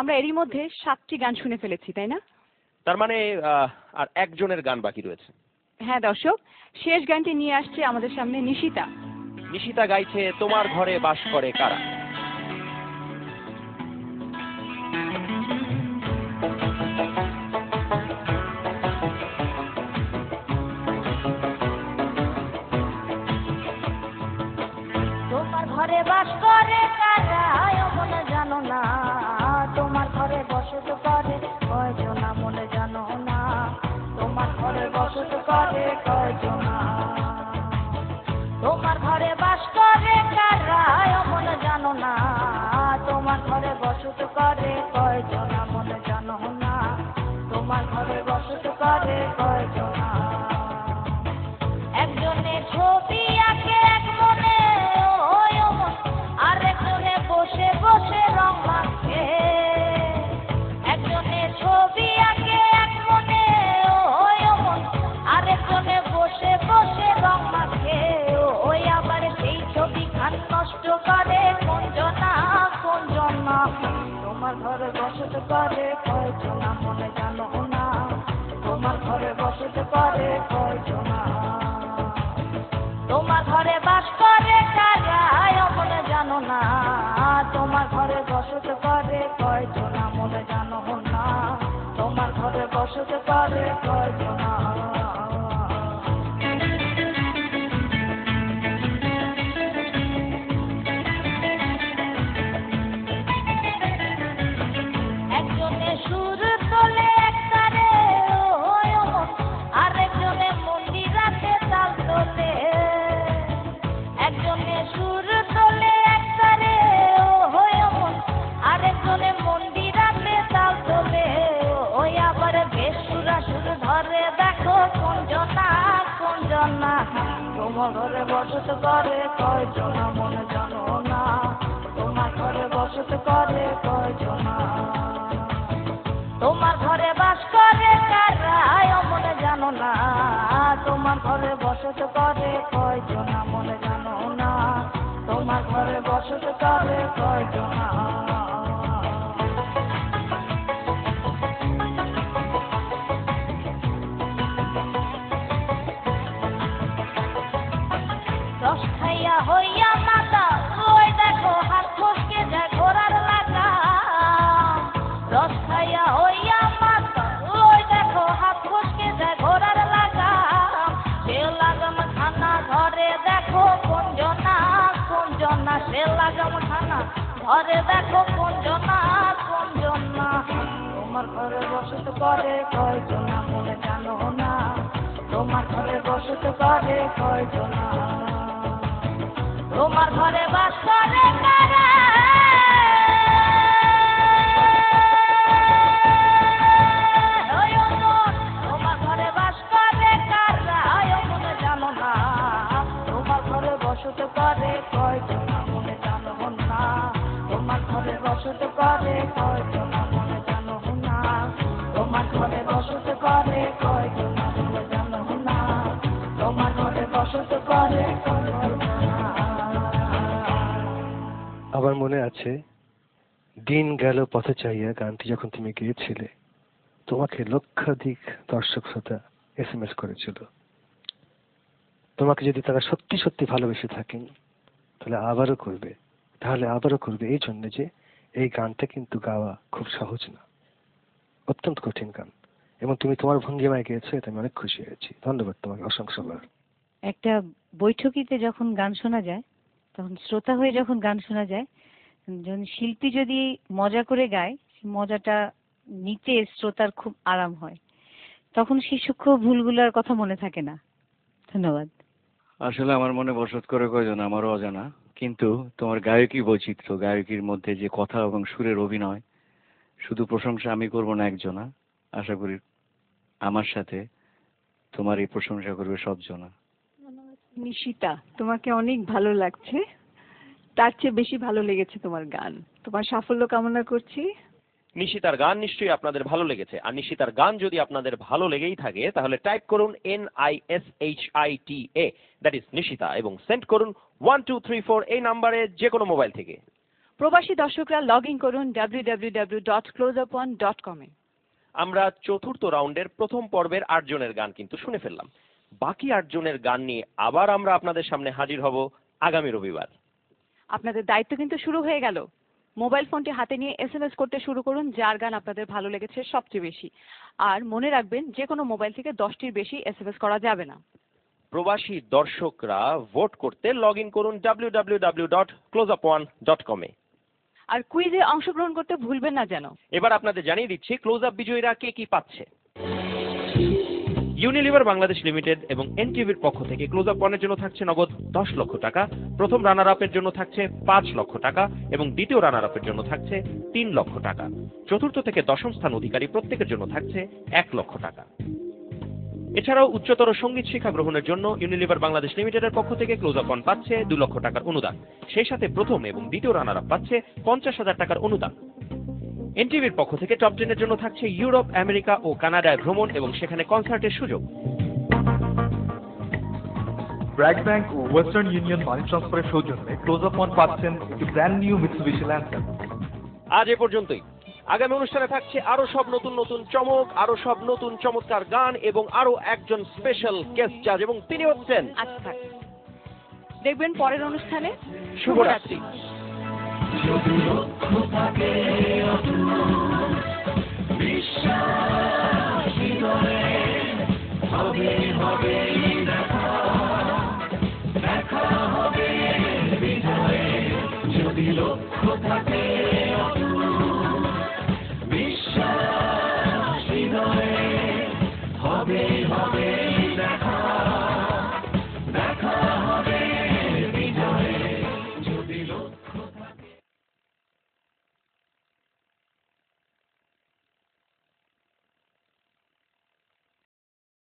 আমরা এরই মধ্যে 7টি গান শুনে ফেলেছি, তাই না? তার মানে আর একজনের গান বাকি রয়েছে। হ্যাঁ দর্শক, শেষ গানটি নিয়ে আসছে আমাদের সামনে নিশিতা। নিশিতা গাইছে তোমার ঘরে বাস করে কারা। তোমার ঘরে বাস করে কারা মনে জানো না, তোমার ঘরে বসত করে কয়জনা মনে জানো না, তোমার ঘরে বসত করে কয়জনা, তোমার ঘরে বাস করে কারা মনে জানো না, তোমার ঘরে বসত করে কয়জনা মনে জানো না, তোমার ঘরে বসত করে কয়জনা। একজনে ছবি আঁকে এক মনে আরেকজনে বসে বসে রং মাখে, একজনে ছবি আঁকে এক মনে আরেকজনে বসে বসে রং মাখে, ওই আবার সেই ছবি খান নষ্ট করে কোনজনা কোনজনা, তোমার ঘরে বসত করে কয়জনা মনে জানো না, তোমার ঘরে বসত করে কয়জনা, তোমার ঘরে বাস করে কারা মনে জানো না, তোমার ঘরে বসত করে কয়জনা মনে জানো না, তোমার ঘরে বসত করে কয়জনা। একজনে সুর তোলে একতারে আরেকজনে মন্দিরাতে তাল তোলে, একজনে সুর তোলে একতারে আরেকজনে মন্দিরাতে তাল তোলে, ওই আবার বেসুরা সুর ধরে দেখো কোনজনা কোনজনা, তোমার ঘরে বসত করে কয়জনা মনে জানো না, তোমার ঘরে বসত করে কয়জনা, তোমার ঘরে বাস করে কারা মনে জানো না, তোমার ঘরে বসত করে কয়জনা মনে জানো না, তোমার ঘরে বসত করে কয়জনা। রস খাইয়া হইয়া মাতা ওই দেখো হাত ফসকে যায় ঘোড়ার লাগা, রস খাইয়া হইয়া মাতা ওই দেখো হাত ফসকে যায় ঘোড়ার লাগা, সে লাগাম খানা ঘরে দেখো কোনজনা কোনজনা, সে লাগাম খানা ঘরে দেখো কোনজনা কোনজনা, তোমার ঘরে বসত করে কয়জনা মনে জানো না, তোমার ঘরে বসত করে কয়জনা, তোমার ঘরে বাস করে কারা তোমার ঘরে বাস করে কারা মনে জানো না, তোমার ঘরে বসত করে কয়জনা মনে জানো না, তোমার ঘরে বসত করে কয়জনা মনে জানো না, তোমার ঘরে বসত করে কয়জনা মনে জানো না, তোমার ঘরে বসত করে কয়জনা। আমার মনে আছে দিন গেল পথে চাইয়া গানটি যখন তুমি গেয়েছিলে, তোমাকে লক্ষাধিক দর্শক শ্রোতা SMS করেছিল। তোমাকে যদি তারা সত্যি সত্যি ভালোবেসে থাকেন তাহলে আবারও করবে, এই জন্য যে এই গানটা কিন্তু গাওয়া খুব সহজ না, অত্যন্ত কঠিন গান, এবং তুমি তোমার ভঙ্গিমায় গেয়েছো, এটা আমি অনেক খুশি হয়েছি। ধন্যবাদ তোমাকে, অসংখ্যবার। একটা বৈঠকিতে যখন গান শোনা যায়, তখন শ্রোতা হয়ে যখন গান শোনা যায়, যখন শিল্পী যদি মজা করে গায়, মজাটা নিতে শ্রোতার খুব আরাম হয়, তখন সেই সূক্ষ্ম ভুলগুলোর কথা মনে থাকে না। ধন্যবাদ। আসলে আমার মনে বসত করে কয়জন আমারও অজানা, কিন্তু তোমার গায়কী বৈচিত্র্য, গায়কীর মধ্যে যে কথা এবং সুরের অভিনয়, শুধু প্রশংসা আমি করব না একজনা, আশা করি আমার সাথে তোমার এই প্রশংসা করবে সবজনা। নিশিতা, তোমাকে অনেক ভালো লাগছে, তার চেয়ে বেশি ভালো লেগেছে তোমার গান। তোমার সাফল্য কামনা করছি। নিশিতার গান নিশ্চয়ই আপনাদের ভালো লেগেছে, আর নিশিতার গান যদি আপনাদের ভালো লেগেই থাকে তাহলে টাইপ করুন NISHITA, দ্যাট ইজ নিশিতা, এবং সেন্ড করুন 1234 এই নাম্বারে, যে কোনো মোবাইল থেকে। প্রবাসী দর্শকরা লগ ইন করুন www.closeupone.com এ। আমরা চতুর্থ রাউন্ডের প্রথম পর্বের 8 জনের গান কিন্তু শুনে ফেললাম। বাকি 8 জনের গান নিয়ে আবার আমরা আপনাদের সামনে হাজির হব আগামী রবিবার। আপনাদের দায়িত্ব কিন্তু শুরু হয়ে গেল। মোবাইল ফোনটি হাতে নিয়ে এসএমএস করতে শুরু করুন যার গান আপনাদের ভালো লেগেছে সবচেয়ে বেশি। আর মনে রাখবেন যে কোনো মোবাইল থেকে 10টির বেশি এসএমএস করা যাবে না। প্রবাসী দর্শকরা ভোট করতে লগ ইন করুন www.closeupone.com এ। আর কুইজে অংশগ্রহণ করতে ভুলবেন না যেন। এবার আপনাদের জানিয়ে দিচ্ছি ক্লোজ আপ বিজয়ীরা কে কি পাচ্ছে। ইউনিলিভার বাংলাদেশ লিমিটেড এবং এনটিভির পক্ষ থেকে ক্লোজ আপ ওয়ানের জন্য থাকছে নগদ 10 লক্ষ টাকা, প্রথম রানার আপের জন্য থাকছে 5 লক্ষ টাকা এবং দ্বিতীয় রানার আপের জন্য থাকছে 3 লক্ষ টাকা। চতুর্থ থেকে দশম স্থান অধিকারী প্রত্যেকের জন্য থাকছে 1 লক্ষ টাকা। এছাড়াও উচ্চতর সঙ্গীত শিক্ষা গ্রহণের জন্য ইউনিলিভার বাংলাদেশ লিমিটেডের পক্ষ থেকে ক্লোজ আপ ওয়ান পাচ্ছে 2 লক্ষ টাকার অনুদান। সেই সাথে প্রথম এবং দ্বিতীয় রানার আপ পাচ্ছে 50,000 টাকার অনুদান। এনটিভির পক্ষ থেকে টপ 10 এর জন্য থাকছে ইউরোপ, আমেরিকা ও কানাডায় ভ্রমণ এবং সেখানে কনসার্টের সুযোগ। ব্র্যাক ব্যাংক ও ওয়েস্টার্ন ইউনিয়ন মানি ট্রান্সফারের সৌজন্যে ক্লোজ আপ ওয়ান পাচ্ছেন একটি ব্র্যান্ড নিউ মিৎসুবিশি ল্যান্সার। আজ এ পর্যন্তই। আগামী অনুষ্ঠানে থাকছে আরো সব নতুন নতুন চমক, আরো সব নতুন চমৎকার গান এবং আরো একজন স্পেশাল গেস্ট জাজ এবং তিনি হচ্ছেন আচ্ছা দেখবেন পরের অনুষ্ঠানে। শুভরাত্রি। যদি লক্ষ্য থাকে